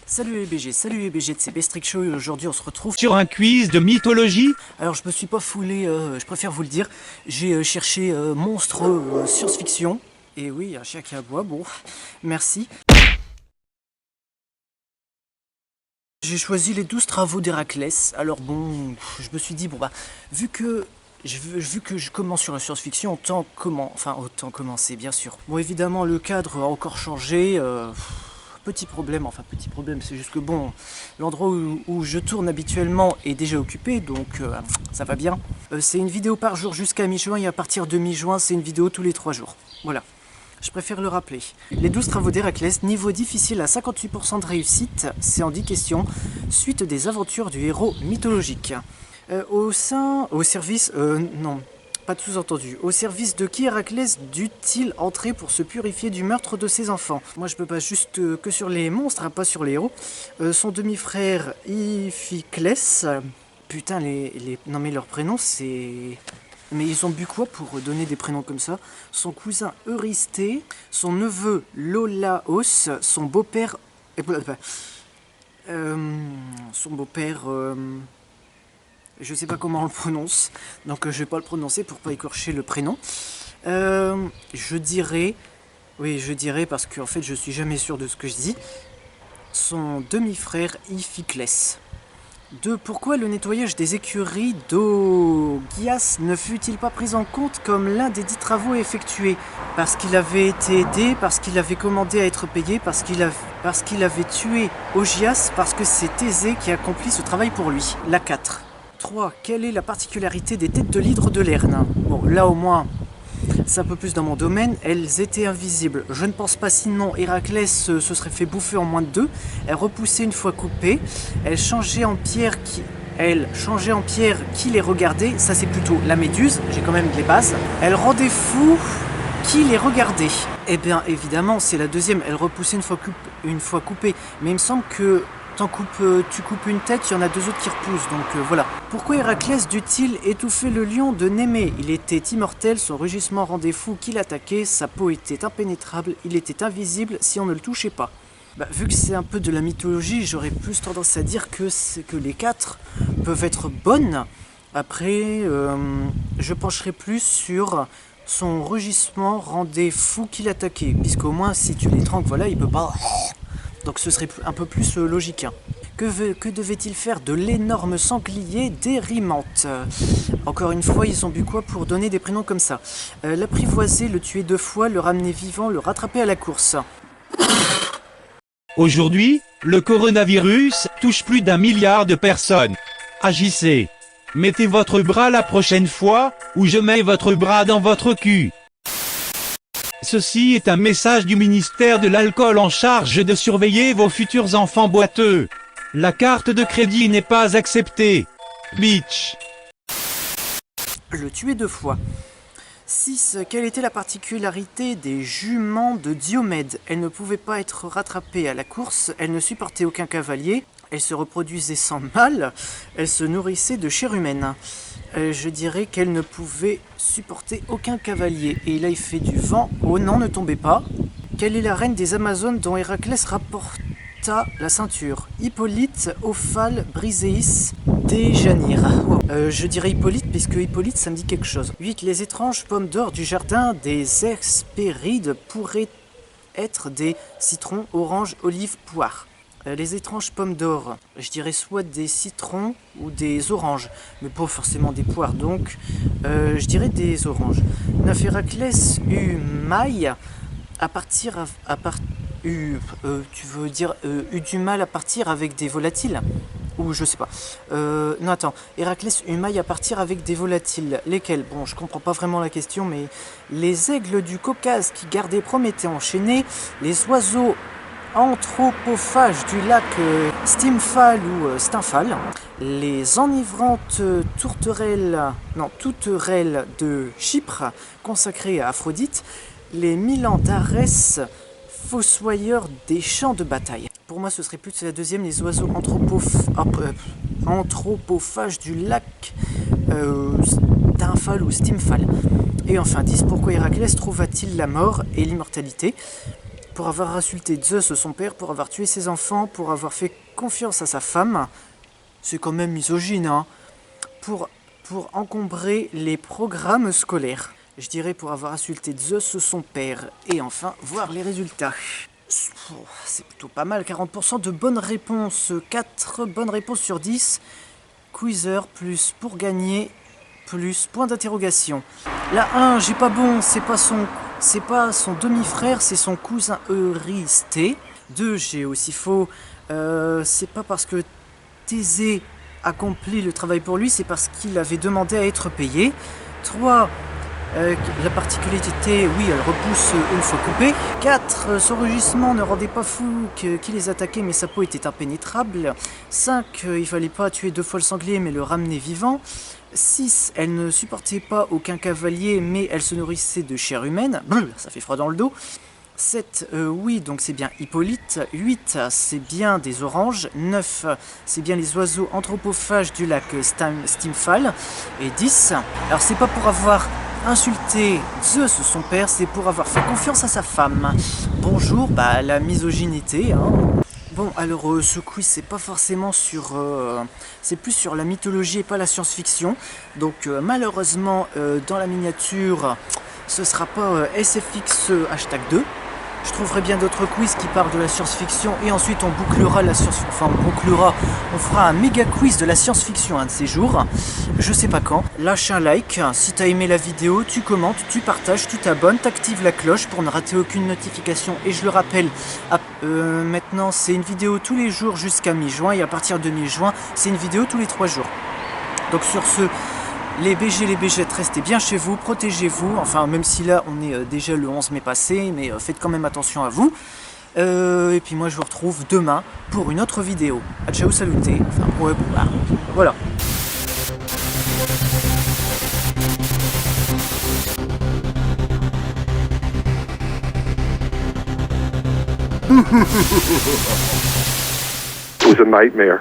Salut les BG de c'est Bestrick Show et aujourd'hui on se retrouve sur un quiz de mythologie. Alors je me suis pas foulé, je préfère vous le dire, j'ai cherché monstre science-fiction. Et oui, un chien qui aboie, bon, merci. J'ai choisi les 12 travaux d'Héraclès. Alors bon, je me suis dit, bon bah, vu que je commence sur la science-fiction, autant commencer bien sûr. Bon évidemment le cadre a encore changé. Petit problème, c'est juste que bon, l'endroit où je tourne habituellement est déjà occupé, donc ça va bien. C'est une vidéo par jour jusqu'à mi-juin et à partir de mi-juin, c'est une vidéo tous les 3 jours. Voilà, je préfère le rappeler. Les 12 travaux d'Héraclès, niveau difficile à 58% de réussite, c'est en 10 questions, suite des aventures du héros mythologique. Au service de qui Héraclès dut-il entrer pour se purifier du meurtre de ses enfants? Moi je peux pas juste que sur les monstres, hein, pas sur les héros. Son demi-frère Iphiclès. Putain, non mais leurs prénoms c'est... Mais ils ont bu quoi pour donner des prénoms comme ça? Son cousin Eurysthée, son neveu Lolaos, son beau-père... je sais pas comment on le prononce, donc je vais pas le prononcer pour pas écorcher le prénom. Je dirais parce qu'en fait je suis jamais sûr de ce que je dis. Son demi-frère Iphiclès. 2. Pourquoi le nettoyage des écuries d'Augias ne fut-il pas pris en compte comme l'un des 10 travaux effectués? Parce qu'il avait été aidé, parce qu'il avait commandé à être payé, parce qu'il avait tué Augias, parce que c'est Thésée qui accomplit ce travail pour lui. La 4. 3. Quelle est la particularité des têtes de l'hydre de Lerne? Bon, là au moins, c'est un peu plus dans mon domaine. Elles étaient invisibles. Je ne pense pas, sinon Héraclès se serait fait bouffer en moins de 2. Elles repoussaient une fois coupées. Elles changeaient en pierre qui les regardait. Ça c'est plutôt la méduse, j'ai quand même les bases. Elles rendaient fou qui les regardait. Eh bien évidemment, c'est la deuxième. Elles repoussaient une fois coupées. Mais il me semble que tu coupes une tête, il y en a 2 autres qui repoussent, donc voilà. Pourquoi Héraclès dut-il étouffer le lion de Némée? Il était immortel, son rugissement rendait fou qui l'attaquait, sa peau était impénétrable, il était invisible si on ne le touchait pas. Bah, vu que c'est un peu de la mythologie, j'aurais plus tendance à dire que les 4 peuvent être bonnes. Après, je pencherai plus sur son rugissement rendait fou qui l'attaquait, puisqu'au moins si tu l'étrangles, voilà, il peut pas... Donc ce serait un peu plus logique. Hein. Que devait-il faire de l'énorme sanglier d'Érymanthe? Encore une fois, ils ont bu quoi pour donner des prénoms comme ça? L'apprivoiser, le tuer 2 fois, le ramener vivant, le rattraper à la course. Aujourd'hui, le coronavirus touche plus d'1 milliard de personnes. Agissez. Mettez votre bras la prochaine fois, ou je mets votre bras dans votre cul. Ceci est un message du ministère de l'Alcool en charge de surveiller vos futurs enfants boiteux. La carte de crédit n'est pas acceptée. Bitch. Le tuer 2 fois. 6. Quelle était la particularité des juments de Diomède? Elles ne pouvaient pas être rattrapées à la course, elles ne supportaient aucun cavalier, elles se reproduisaient sans mâle, elles se nourrissaient de chair humaine. Je dirais qu'elle ne pouvait supporter aucun cavalier. Et là il fait du vent. Oh non, ne tombez pas. Quelle est la reine des Amazones dont Héraclès rapporta la ceinture? Hippolyte, Ophale, Briséis, Déjanire. Wow. Je dirais Hippolyte puisque Hippolyte ça me dit quelque chose. 8. Les étranges pommes d'or du jardin des Hespérides pourraient être des citrons, oranges, olives, poires. Les étranges pommes d'or, je dirais soit des citrons ou des oranges, mais pas forcément des poires, donc je dirais des oranges. 9. Héraclès eut maille eut du mal à partir avec des volatiles? Ou je sais pas. Non attends, Héraclès eut maille à partir avec des volatiles. Lesquels? Bon, je comprends pas vraiment la question, mais les aigles du Caucase qui gardaient Prométhée enchaîné, les oiseaux anthropophages du lac Stymphale ou Stymphale, les enivrantes tourterelles de Chypre consacrées à Aphrodite, les Milans d'Arès, fossoyeurs des champs de bataille. Pour moi, ce serait plus la deuxième, les oiseaux anthropophages du lac Stymphale ou Stymphale. Et enfin 10, pourquoi Héraclès trouva-t-il la mort et l'immortalité? pour avoir insulté Zeus, son père, pour avoir tué ses enfants, pour avoir fait confiance à sa femme. C'est quand même misogyne, hein. Pour encombrer les programmes scolaires. Je dirais pour avoir insulté Zeus, son père. Et enfin, voir les résultats. C'est plutôt pas mal, 40% de bonnes réponses, 4 bonnes réponses sur 10. Quizzer plus pour gagner plus point d'interrogation. La 1, j'ai pas bon, c'est pas son demi-frère, c'est son cousin Eurysthée. 2, j'ai aussi faux, c'est pas parce que Thésée accomplit le travail pour lui, c'est parce qu'il avait demandé à être payé. 3, la particularité, oui, elle repousse une fois coupée. 4, son rugissement ne rendait pas fou qui les attaquait, mais sa peau était impénétrable. 5, il fallait pas tuer 2 fois le sanglier, mais le ramener vivant. 6, elle ne supportait pas aucun cavalier, mais elle se nourrissait de chair humaine. Brrr, ça fait froid dans le dos. 7, oui, donc c'est bien Hippolyte. 8, c'est bien des oranges. 9, c'est bien les oiseaux anthropophages du lac Stimfal. Et 10, alors c'est pas pour avoir insulté Zeus, son père, c'est pour avoir fait confiance à sa femme. Bonjour, la misogynéité, hein. Bon, alors ce quiz, c'est pas forcément sur... c'est plus sur la mythologie et pas la science-fiction. Donc malheureusement, dans la miniature, ce sera pas SFX #2. Je trouverai bien d'autres quiz qui parlent de la science-fiction et ensuite on bouclera on fera un méga quiz de la science-fiction un de ces jours. Je sais pas quand. Lâche un like, si t'as aimé la vidéo, tu commentes, tu partages, tu t'abonnes, t'actives la cloche pour ne rater aucune notification. Et je le rappelle, maintenant c'est une vidéo tous les jours jusqu'à mi-juin et à partir de mi-juin, c'est une vidéo tous les 3 jours. Donc sur ce... Les BG, les BGettes, restez bien chez vous, protégez-vous, enfin même si là on est déjà le 11 mai passé, mais faites quand même attention à vous. Et puis moi je vous retrouve demain pour une autre vidéo. A ciao, saluté, enfin ouais, voilà. It was a nightmare.